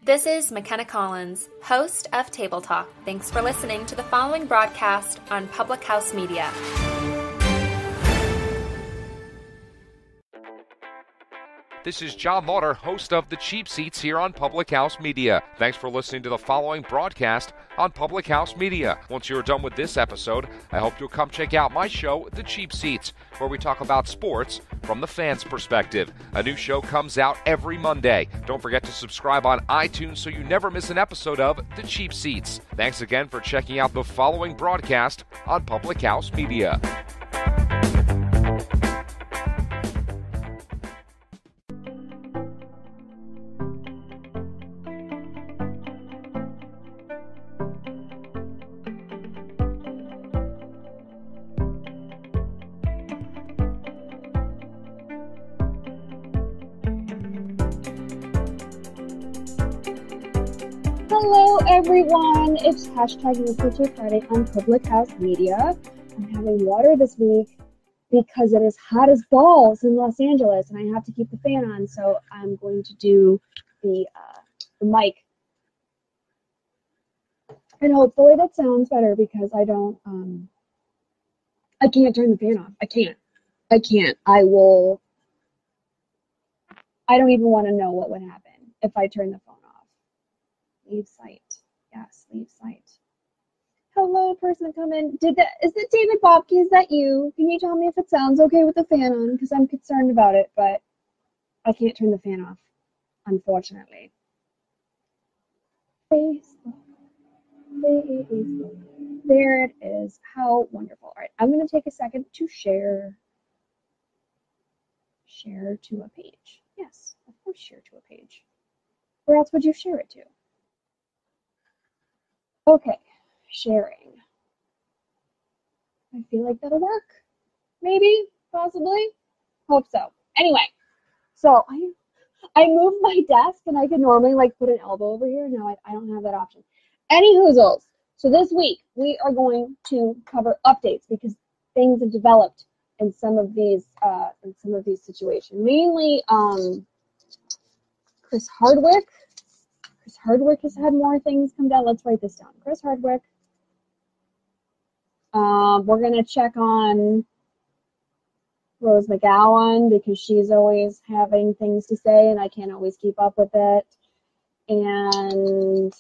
This is McKenna Collins, host of Table Talk. Thanks for listening to the following broadcast on Public House Media. This is John Lauder, host of The Cheap Seats here on Public House Media. Thanks for listening to the following broadcast on Public House Media. Once you're done with this episode, I hope you'll come check out my show, The Cheap Seats, where we talk about sports from the fans' perspective. A new show comes out every Monday. Don't forget to subscribe on iTunes so you never miss an episode of The Cheap Seats. Thanks again for checking out the following broadcast on Public House Media. Hello everyone, it's hashtag Researcher Friday on Public House Media. I'm having water this week because it is hot as balls in Los Angeles and I have to keep the fan on, so I'm going to do the mic. And hopefully that sounds better because I can't turn the fan off. I can't. I don't even want to know what would happen if I turn the phone off. Leave site. Yes, leave site. Hello, person come in. Is it David Bobke? Is that you? Can you tell me if it sounds okay with the fan on? Because I'm concerned about it, but I can't turn the fan off, unfortunately. Facebook. There it is. How wonderful. All right, I'm going to take a second to share to a page. Yes, of course, share to a page. Where else would you share it to? Okay, sharing. I feel like that'll work. Maybe, possibly. Hope so. Anyway, so I moved my desk and I could normally put an elbow over here. No, I don't have that option. Any hoozles. So this week we are going to cover updates because things have developed in some of these situations. Mainly Chris Hardwick. Chris Hardwick has had more things come down. Let's write this down. Chris Hardwick. We're going to check on Rose McGowan because she's always having things to say and I can't always keep up with it. And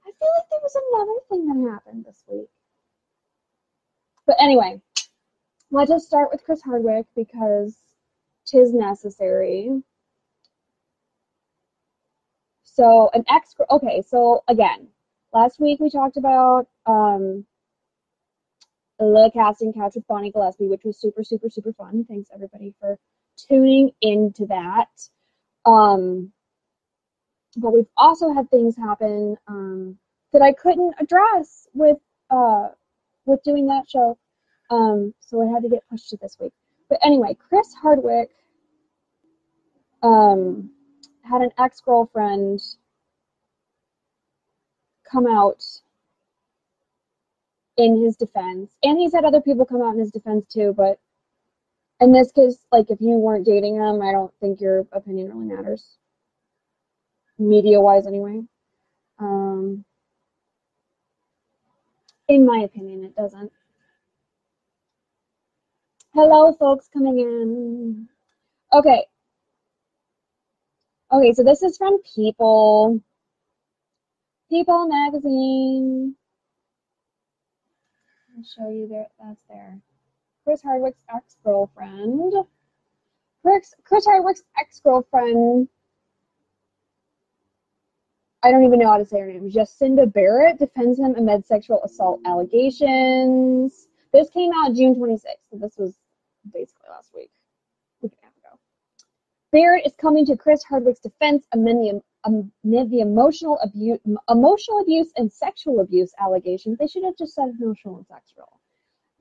I feel like there was another thing that happened this week. But anyway, let's just start with Chris Hardwick because 'tis necessary. So so again, last week we talked about the casting couch with Bonnie Gillespie, which was super, super, super fun. Thanks everybody for tuning into that. But we've also had things happen that I couldn't address with doing that show. So I had to get pushed to this week. But anyway, Chris Hardwick had an ex-girlfriend come out in his defense. And he's had other people come out in his defense too, but in this case, if you weren't dating him, I don't think your opinion really matters. Media-wise anyway. In my opinion, it doesn't. Hello, folks coming in. Okay, so this is from People magazine. I'll show you that's there. Chris Hardwick's ex-girlfriend. Chris Hardwick's ex-girlfriend, I don't even know how to say her name. Jacinda Barrett defends him amid sexual assault allegations. This came out June 26th, so this was basically last week. A week and a half ago. Barrett is coming to Chris Hardwick's defense amid the emotional abuse and sexual abuse allegations. They should have just said emotional and sexual.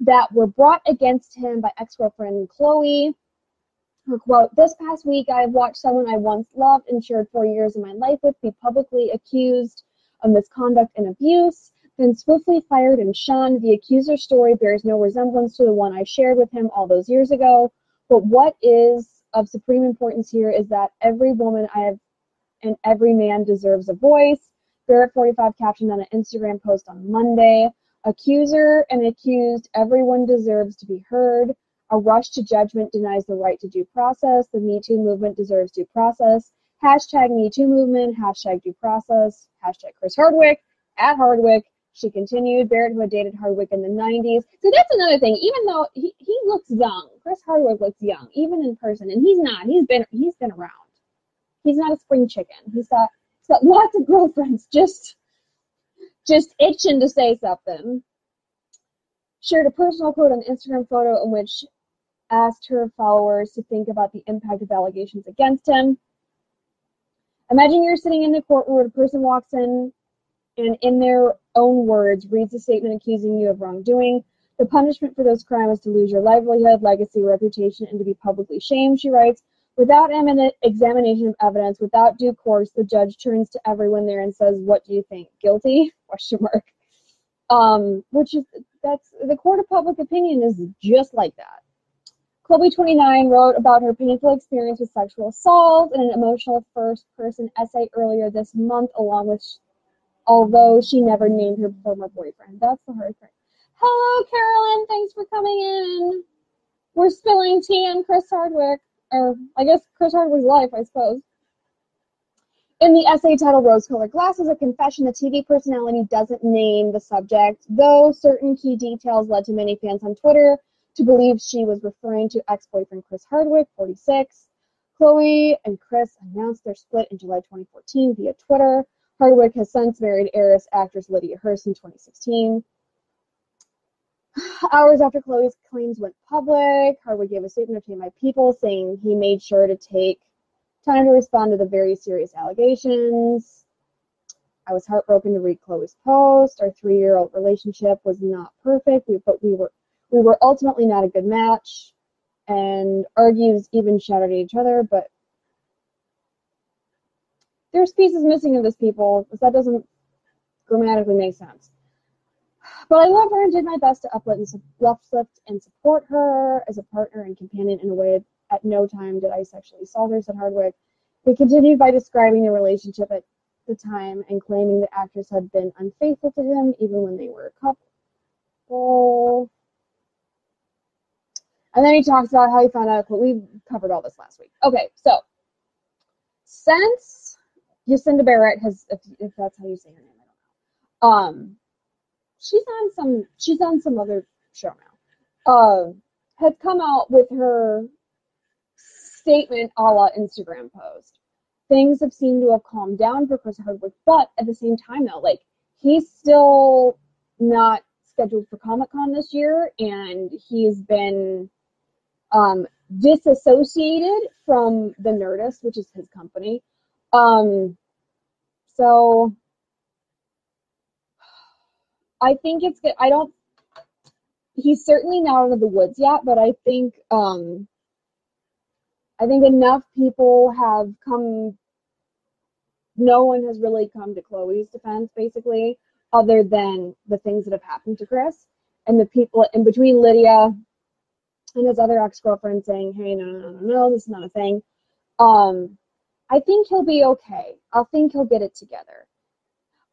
That were brought against him by ex-girlfriend Chloe. Her quote, "This past week, I have watched someone I once loved and shared 4 years of my life with be publicly accused of misconduct and abuse, then swiftly fired and shunned. The accuser's story bears no resemblance to the one I shared with him all those years ago. But what is of supreme importance here is that every woman I have and every man deserves a voice. Barrett 45 captioned on an Instagram post on Monday, accuser and accused, everyone deserves to be heard. A rush to judgment denies the right to due process. The Me Too movement deserves due process. Hashtag Me Too movement, hashtag due process, hashtag Chris Hardwick, at Hardwick. She continued, Barrett, who had dated Hardwick in the 90s. So that's another thing. Even though he looks young, Chris Hardwick looks young, even in person, and he's not. He's been around. He's not a spring chicken. He's got lots of girlfriends just itching to say something. Shared a personal quote on Instagram photo in which asked her followers to think about the impact of allegations against him. Imagine you're sitting in the courtroom where a person walks in and in their own words reads a statement accusing you of wrongdoing. The punishment for those crimes is to lose your livelihood, legacy, reputation, and to be publicly shamed, she writes. Without examination of evidence, without due course, the judge turns to everyone there and says, "What do you think? Guilty?" ? That's the court of public opinion is just like that. Chloe 29 wrote about her painful experience with sexual assault in an emotional first-person essay earlier this month, although she never named her former boyfriend. That's the hard part. Hello, Carolyn. Thanks for coming in. We're spilling tea on Chris Hardwick, or I guess Chris Hardwick's life, I suppose. In the essay titled Rose-Colored Glasses, a confession, the TV personality doesn't name the subject, though certain key details led to many fans on Twitter to believe she was referring to ex-boyfriend Chris Hardwick, 46. Chloe and Chris announced their split in July 2014 via Twitter. Hardwick has since married heiress actress Lydia Hearst in 2016. Hours after Chloe's claims went public, Hardwick gave a statement to My People saying he made sure to take time to respond to the very serious allegations. I was heartbroken to read Chloe's post. Our 3-year-old relationship was not perfect, but we were ultimately not a good match, and argues even shouted at each other, but there's pieces missing of this, people, because that doesn't grammatically make sense. But I love her and did my best to uplift and support her as a partner and companion in a way at no time did I sexually assault her, said Hardwick. He continued by describing the relationship at the time and claiming the actress had been unfaithful to him even when they were a couple. And then he talks about how he found out, but we covered all this last week. Okay, so since Jacinda Barrett has, if that's how you say her name, I don't know. She's on some other show now. Has come out with her statement a la Instagram post. Things have seemed to have calmed down for Chris Hardwick, but at the same time though, like, he's still not scheduled for Comic-Con this year, and he's been disassociated from the Nerdist, which is his company. So I think it's good. He's certainly not out of the woods yet, but I think enough people have come, no one has really come to Chloe's defense, basically, other than the things that have happened to Chris, and the people in between Lydia and his other ex-girlfriend saying, hey, no, this is not a thing. I think he'll be okay. I think he'll get it together.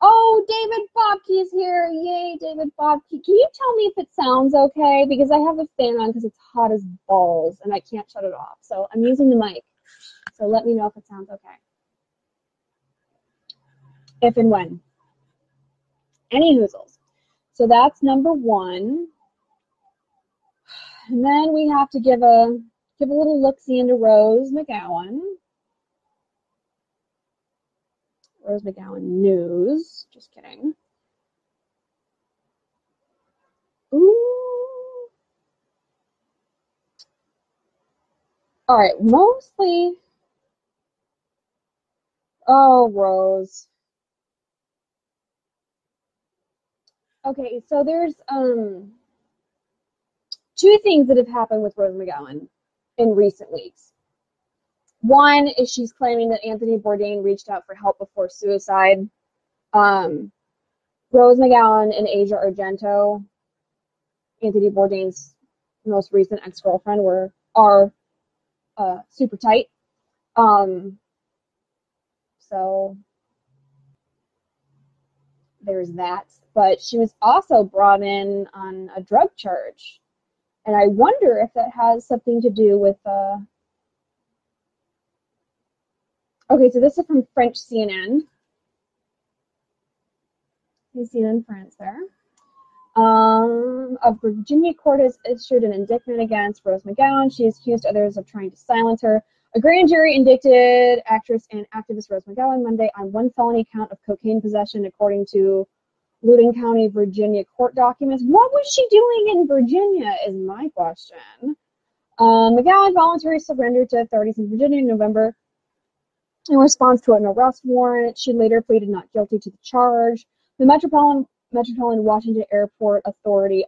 Oh, David Bobke's here. Yay, David Bobke. Can you tell me if it sounds okay? Because I have the fan on because it's hot as balls and I can't shut it off. So I'm using the mic. So let me know if it sounds okay. If and when. Any hoozles. So that's number one. And then we have to give a little look-see into Rose McGowan. Rose McGowan news. Just kidding. Ooh. All right, mostly. Oh, Rose. Okay, so there's two things that have happened with Rose McGowan in recent weeks. One is she's claiming that Anthony Bourdain reached out for help before suicide. Rose McGowan and Asia Argento, Anthony Bourdain's most recent ex-girlfriend, are super tight. So So there's that. But she was also brought in on a drug charge. And I wonder if that has something to do with... Okay, so this is from French CNN. CNN France there. A Virginia court has issued an indictment against Rose McGowan. She has accused others of trying to silence her. A grand jury indicted actress and activist Rose McGowan Monday on one felony count of cocaine possession, according to Loudoun County, Virginia court documents. What was she doing in Virginia is my question. McGowan voluntarily surrendered to authorities in Virginia in November in response to an arrest warrant. She later pleaded not guilty to the charge. The Metropolitan Washington Airport Authority,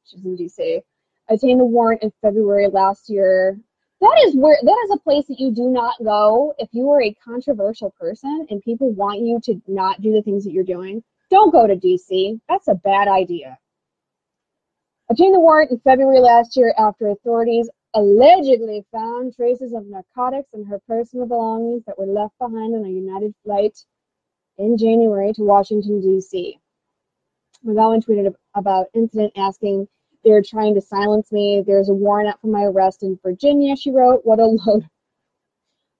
she's in D.C., obtained the warrant in February last year. That is a place that you do not go if you are a controversial person and people want you to not do the things that you're doing. Don't go to D.C. That's a bad idea. Obtained the warrant in February last year after authorities allegedly found traces of narcotics in her personal belongings that were left behind on a United flight in January to Washington, D.C. McGowan tweeted about incident asking, "They're trying to silence me. There's a warrant out for my arrest in Virginia," she wrote. What a load.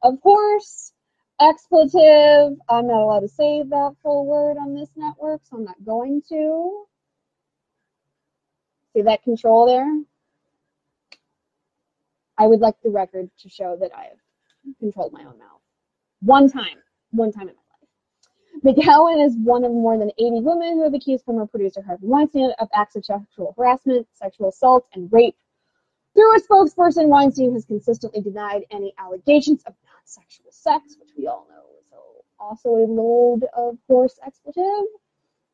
Of course, expletive. I'm not allowed to say that full word on this network, so I'm not going to. See that control there? I would like the record to show that I have controlled my own mouth. One time in my life. McGowan is one of more than 80 women who have accused former producer Harvey Weinstein of acts of sexual harassment, sexual assault, and rape. Through a spokesperson, Weinstein has consistently denied any allegations of non-sexual sex, which we all know is also a load of coarse expletive.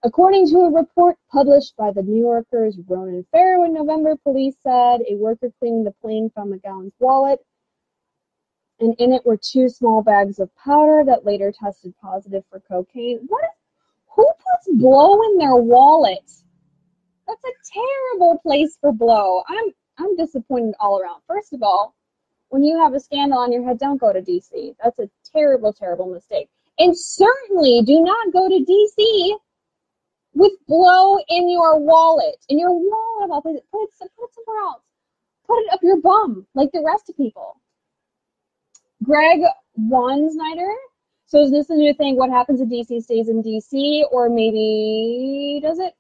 According to a report published by the New Yorker's Ronan Farrow in November, police said a worker cleaning the plane found McGowan's wallet, and in it were 2 small bags of powder that later tested positive for cocaine. Who puts blow in their wallet? That's a terrible place for blow. I'm disappointed all around. First of all, when you have a scandal on your head, don't go to D.C. That's a terrible, terrible mistake. And certainly do not go to D.C. with blow in your wallet. In your wallet, of all places. Put it somewhere else. Put it up your bum, like the rest of people. Greg Wansnyder. So is this a new thing? What happens in D.C. stays in D.C. or maybe does it?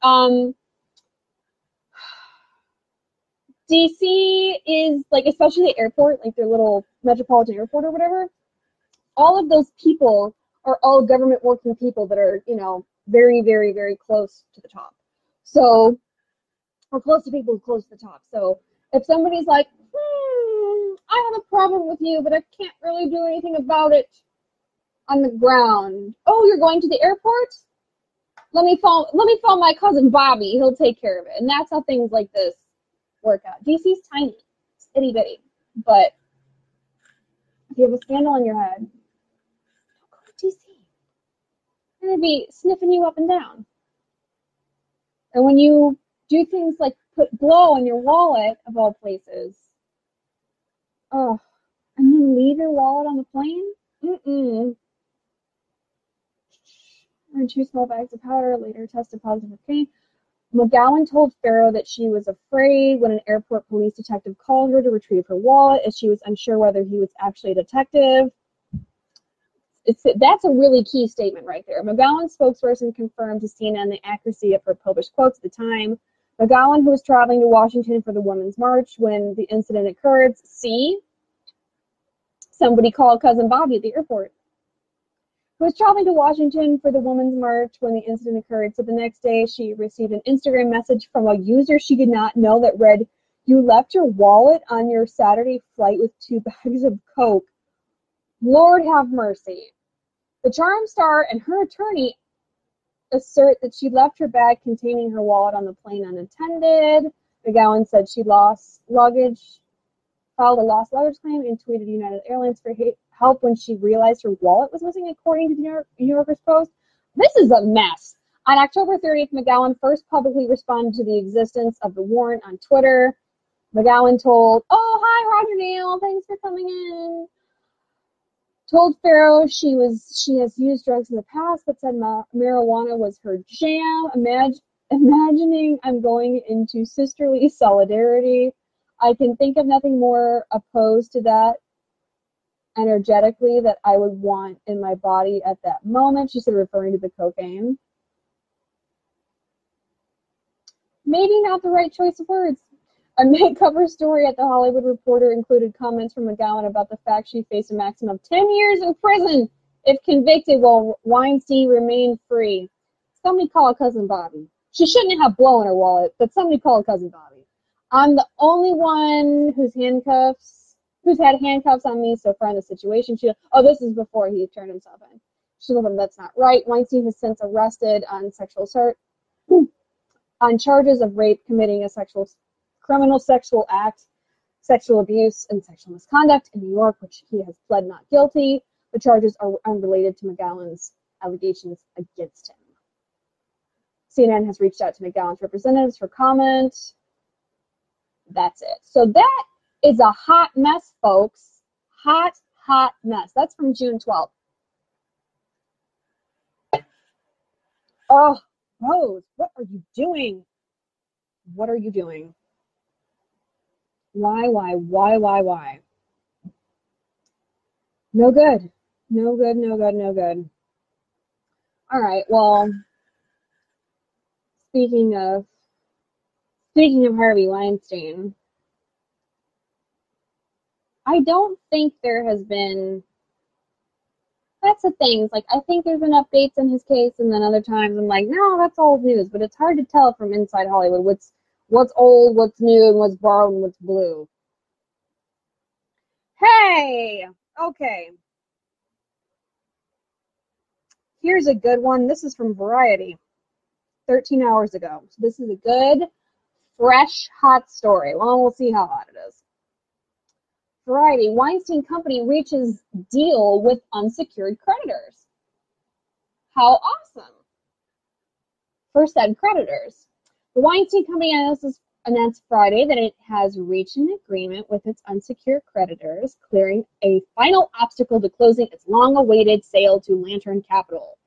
D.C. is like, especially the airport, like their little metropolitan airport or whatever. All of those people are all government working people that are, very, very, very close to the top. So, or close to people close to the top. So if somebody's like, I have a problem with you, but I can't really do anything about it on the ground. Oh, you're going to the airport? Let me phone my cousin Bobby. He'll take care of it. And that's how things like this work out. DC's tiny. It's itty bitty. But if you have a scandal on your head, don't go to DC. They're going to be sniffing you up and down. And when you do things like put blow in your wallet, of all places, and then leave your wallet on the plane? And 2 small bags of powder later tested positive for cocaine. McGowan told Farrow that she was afraid when an airport police detective called her to retrieve her wallet, as she was unsure whether he was actually a detective. That's a really key statement right there. McGowan's spokesperson confirmed to CNN the accuracy of her published quotes at the time. McGowan, who was traveling to Washington for the Women's March when the incident occurred, somebody called cousin Bobby at the airport. Who was traveling to Washington for the Women's March when the incident occurred. So the next day, she received an Instagram message from a user she did not know that read, "You left your wallet on your Saturday flight with 2 bags of coke. Lord have mercy." The Charm star and her attorney assert that she left her bag containing her wallet on the plane unattended. McGowan said she lost luggage, filed a lost luggage claim, and tweeted United Airlines for help when she realized her wallet was missing, according to the New Yorker's Post. This is a mess. On October 30th, McGowan first publicly responded to the existence of the warrant on Twitter. McGowan told, "Oh, hi, Roger Neal. Thanks for coming in. Told Pharaoh she has used drugs in the past, but said marijuana was her jam. Imagining I'm going into sisterly solidarity. I can think of nothing more opposed to that energetically that I would want in my body at that moment. She said, referring to the cocaine. Maybe not the right choice of words. A mid-cover story at The Hollywood Reporter included comments from McGowan about the fact she faced a maximum of 10 years in prison if convicted, while Weinstein remained free. Somebody call Cousin Bobby. She shouldn't have blow in her wallet, but somebody call Cousin Bobby. I'm the only one who's had handcuffs on me so far in the situation. This is before he turned himself in. She told him that's not right. Weinstein has since arrested on sexual assault, on charges of rape, committing a criminal sexual act, sexual abuse, and sexual misconduct in New York, which he has pled not guilty. The charges are unrelated to McGowan's allegations against him. CNN has reached out to McGowan's representatives for comment. That's it. So that is a hot mess, folks. Hot mess. That's from June 12th. Oh, Rose, what are you doing? What are you doing? Why? No good. All right, well, speaking of Harvey Weinstein, I don't think there has been, that's the thing, it's like, I think there's been updates in his case, and then other times I'm like, no, that's old news, but it's hard to tell from inside Hollywood what's old, what's new, and what's borrowed, and what's blue. Hey! Okay. Here's a good one. This is from Variety, 13 hours ago. So this is a good, fresh, hot story. Well, we'll see how hot it is. Variety, Weinstein Company reaches deal with unsecured creditors. How awesome. First said creditors. The Weinstein Company announced Friday that it has reached an agreement with its unsecured creditors, clearing a final obstacle to closing its long-awaited sale to Lantern Capital.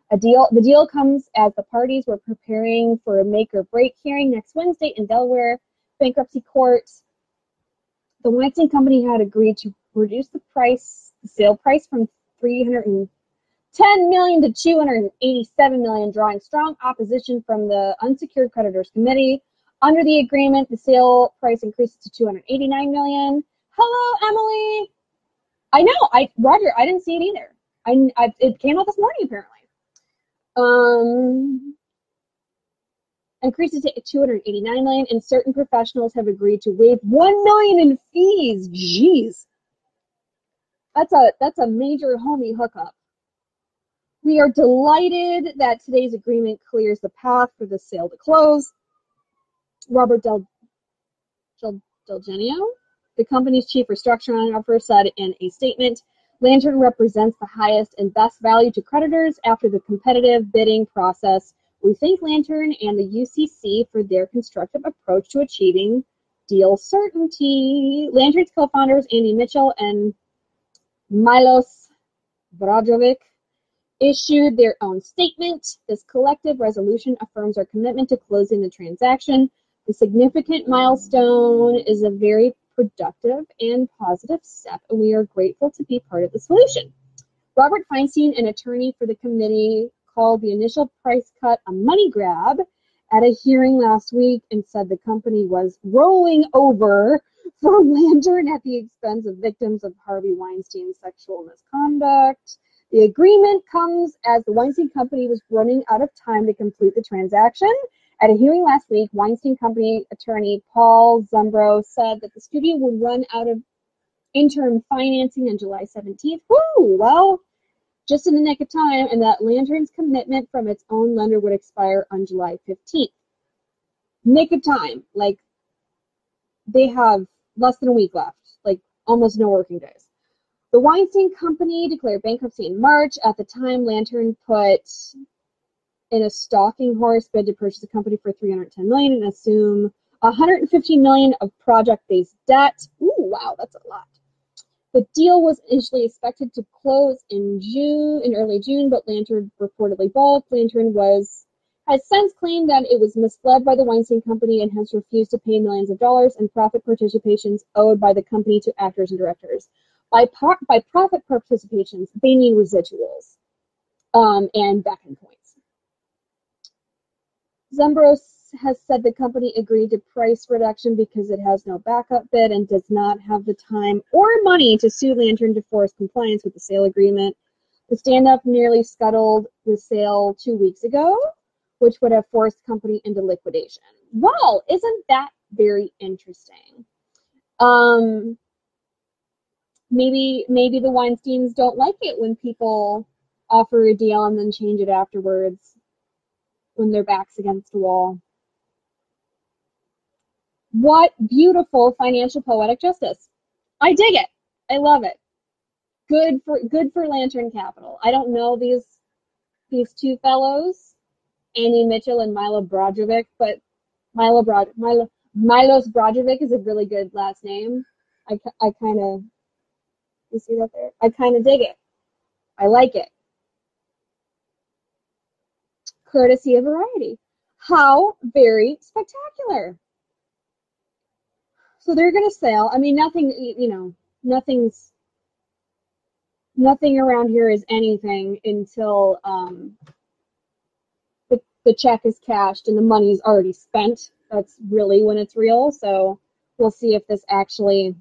The deal comes as the parties were preparing for a make-or-break hearing next Wednesday in Delaware bankruptcy court. The Weinstein Company had agreed to reduce the sale price from $310 million to $287 million, drawing strong opposition from the Unsecured Creditors Committee. Under the agreement, the sale price increases to $289 million. Hello, Emily. I know, Roger, I didn't see it either. It came out this morning, apparently. Increases to $289 million, and certain professionals have agreed to waive $1 million in fees. Jeez. That's a major homie hookup. We are delighted that today's agreement clears the path for the sale to close. Robert Del Genio, the company's chief restructuring officer, said in a statement, Lantern represents the highest and best value to creditors after the competitive bidding process. We thank Lantern and the UCC for their constructive approach to achieving deal certainty. Lantern's co-founders, Andy Mitchell and Milos Vrajovic, issued their own statement. This collective resolution affirms our commitment to closing the transaction. The significant milestone is a very productive and positive step, and we are grateful to be part of the solution. Robert Feinstein, an attorney for the committee, called the initial price cut a money grab at a hearing last week and said the company was rolling over for Lantern at the expense of victims of Harvey Weinstein's sexual misconduct. The agreement comes as the Weinstein Company was running out of time to complete the transaction. At a hearing last week, Weinstein Company attorney Paul Zumbro said that the studio would run out of interim financing on July 17th. Woo! Well, just in the nick of time, and that Lantern's commitment from its own lender would expire on July 15th. Nick of time. Like, they have less than a week left. Like, almost no working days. The Weinstein Company declared bankruptcy in March. At the time, Lantern put in a stalking horse bid to purchase the company for $310 million and assume $150 million of project-based debt. Ooh, wow, that's a lot. The deal was initially expected to close in early June, but Lantern reportedly balked. Lantern has since claimed that it was misled by the Weinstein Company and has refused to pay millions of dollars in profit participations owed by the company to actors and directors. By profit participations, they mean residuals and back-end points. Zembros has said the company agreed to price reduction because it has no backup bid and does not have the time or money to sue Lantern to force compliance with the sale agreement. The stand-up nearly scuttled the sale 2 weeks ago, which would have forced the company into liquidation. Well, isn't that very interesting? Maybe the Weinsteins don't like it when people offer a deal and then change it afterwards when their back's against the wall. What beautiful financial poetic justice. I dig it. I love it. Good for Lantern Capital. I don't know these two fellows, Andy Mitchell and Milo Brojovic, but Milos Brojovic is a really good last name. I kind of, you see that there? I kind of dig it. I like it. Courtesy of Variety. How very spectacular. So they're going to sell. I mean, nothing around here is anything until the check is cashed and the money is already spent. That's really when it's real. So we'll see if this actually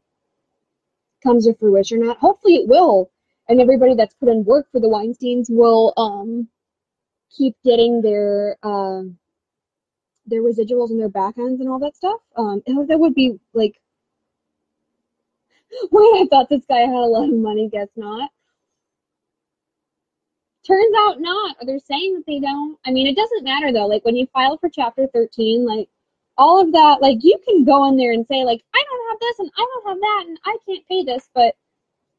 comes to fruition or not. Hopefully it will. And everybody that's put in work for the Weinsteins will keep getting their residuals and their back ends and all that stuff. That would be like, wait, I thought this guy had a lot of money, guess not. Turns out not. They're saying that they don't. I mean, it doesn't matter though. Like when you file for Chapter 13, like all of that, like you can go in there and say like, I don't have this and I don't have that and I can't pay this. But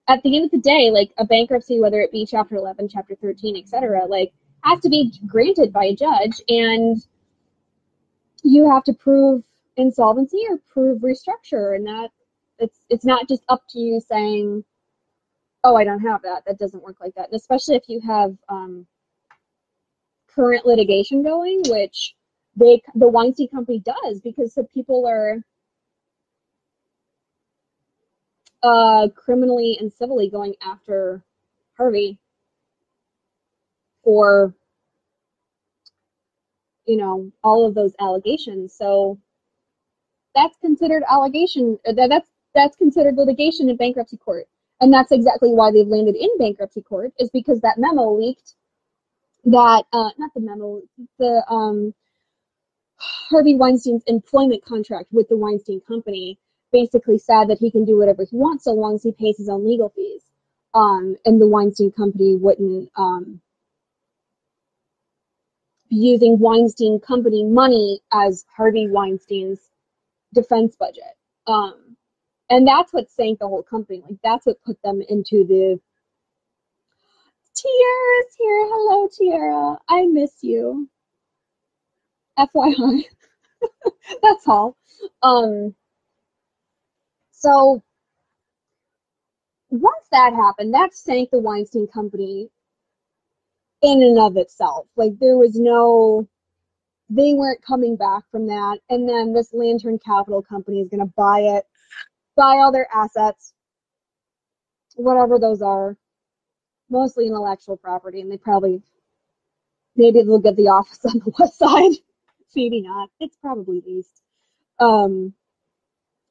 at the end of the day, like a bankruptcy, whether it be Chapter 11, Chapter 13, etc., like has to be granted by a judge, and you have to prove insolvency or prove restructure, and that it's not just up to you saying, oh, I don't have that. That doesn't work like that. And especially if you have current litigation going, which the Weinstein Company does, because the people are criminally and civilly going after Harvey for, all of those allegations. So that's considered that's considered litigation in bankruptcy court. And that's exactly why they've landed in bankruptcy court, is because that memo leaked that, not the memo, the Harvey Weinstein's employment contract with the Weinstein Company basically said that he can do whatever he wants so long as he pays his own legal fees. And the Weinstein Company wouldn't be using Weinstein Company money as Harvey Weinstein's defense budget. And that's what sank the whole company. Like, that's what put them into the... Tiara's here. Hello, Tiara. I miss you. FYI. That's all. So, once that happened, that sank the Weinstein Company in and of itself. Like, there was they weren't coming back from that. And then this Lantern Capital Company is going to buy it, buy all their assets, whatever those are, mostly intellectual property, and maybe they'll get the office on the west side. Maybe not. It's probably leased. And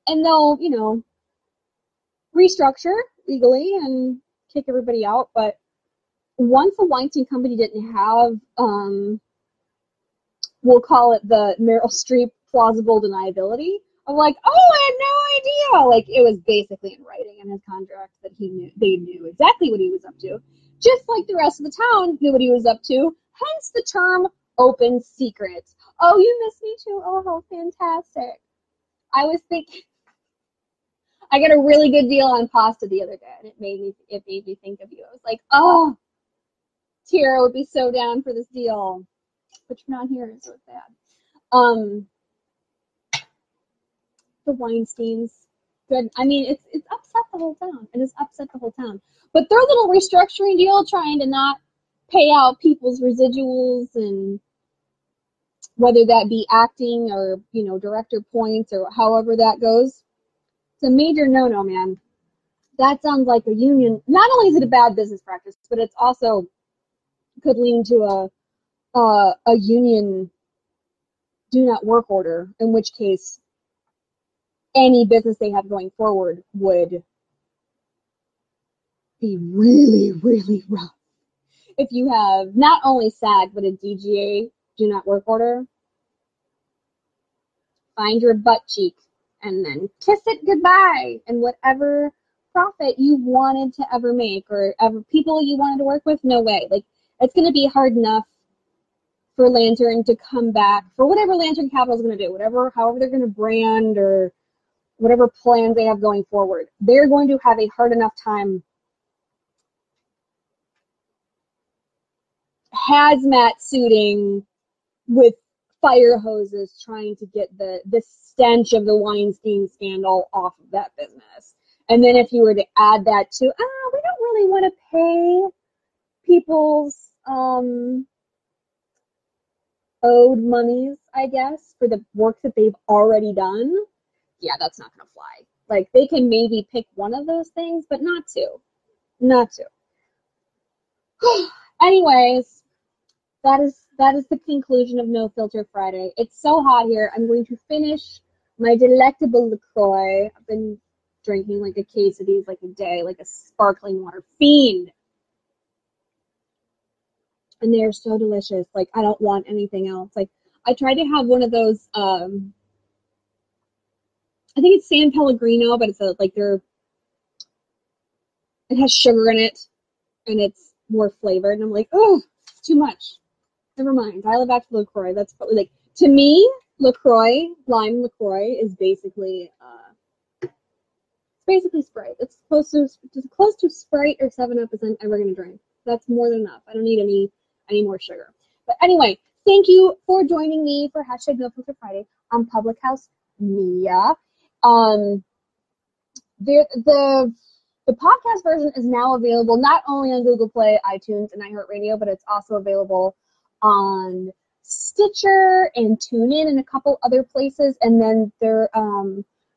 they'll, restructure legally and kick everybody out. But once the Weinstein Company didn't have, we'll call it the Meryl Streep plausible deniability of like, oh, I had no idea. Like, it was basically in writing in his contract that they knew exactly what he was up to. Just like the rest of the town knew what he was up to. Hence the term open secret. Oh, you miss me too? Oh, how fantastic. I was thinking, I got a really good deal on pasta the other day, and it made me think of you. I was like, oh, Tiara would be so down for this deal. But you're not here, so it's bad. The Weinsteins. good. I mean, it's upset the whole town. It has upset the whole town. But their little restructuring deal, trying to not pay out people's residuals, and whether that be acting or, director points or however that goes, it's a major no-no, man. That sounds like a union. Not only is it a bad business practice, but it's also could lead to a union do not work order, in which case any business they have going forward would be really, really rough. If you have not only SAG, but a DGA do not work order, find your butt cheek and then kiss it goodbye. And whatever profit you wanted to ever make or ever people you wanted to work with, no way. Like, it's going to be hard enough for Lantern to come back for whatever Lantern Capital is going to do, however they're going to brand or whatever plans they have going forward. They're going to have a hard enough time hazmat suiting with fire hoses trying to get the stench of the Weinstein scandal off of that business. And then if you were to add that to, we don't really want to pay people's owed monies, I guess, for the work that they've already done, yeah, that's not going to fly. Like, they can maybe pick one of those things, but not two. Not two. Anyways, that is the conclusion of No Filter Friday. It's so hot here. I'm going to finish my delectable LaCroix. I've been drinking like a case of these like a day, like a sparkling water fiend. And they are so delicious. Like, I don't want anything else. Like, I tried to have one of those, I think it's San Pellegrino, but it's it has sugar in it, and it's more flavored. And I'm like, oh, it's too much. Never mind. Dial it back to LaCroix. That's probably, like, to me, LaCroix, lime LaCroix, is basically, Sprite. It's close to Sprite or 7-Up as I'm ever going to drink. That's more than enough. I don't need any more sugar. But anyway, thank you for joining me for hashtag No Filter Friday on Public House Media. The podcast version is now available not only on Google Play, iTunes, and iHeartRadio, but it's also available on Stitcher and TuneIn and a couple other places. And then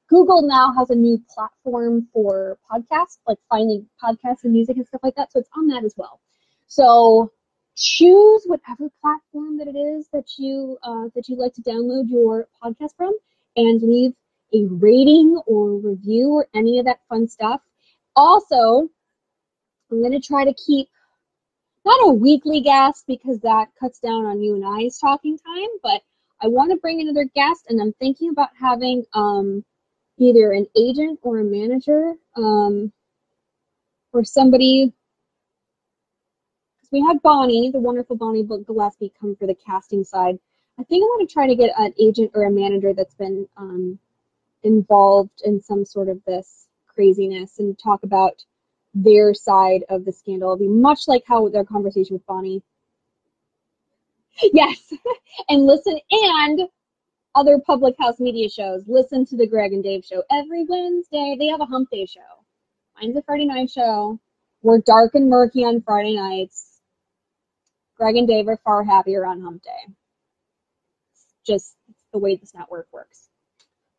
Google now has a new platform for podcasts, like finding podcasts and music and stuff like that. So it's on that as well. So choose whatever platform that it is that you like to download your podcast from, and leave a rating or review or any of that fun stuff. Also, I'm going to try to keep not a weekly guest, because that cuts down on you and I's talking time, but I want to bring another guest, and I'm thinking about having either an agent or a manager, or somebody. Because we had Bonnie, the wonderful Bonnie Gillespie, come for the casting side. I think I want to try to get an agent or a manager that's been involved in some sort of this craziness and talk about their side of the scandal. It'll be much like how their conversation with Bonnie. Yes, and listen, and other Public House Media shows. Listen to the Greg and Dave show every Wednesday. They have a hump day show. Mine's a Friday night show. We're dark and murky on Friday nights. Greg and Dave are far happier on hump day. It's just the way this network works.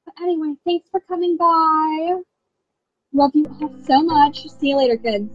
But anyway, thanks for coming by. Love you all so much. See you later, kids.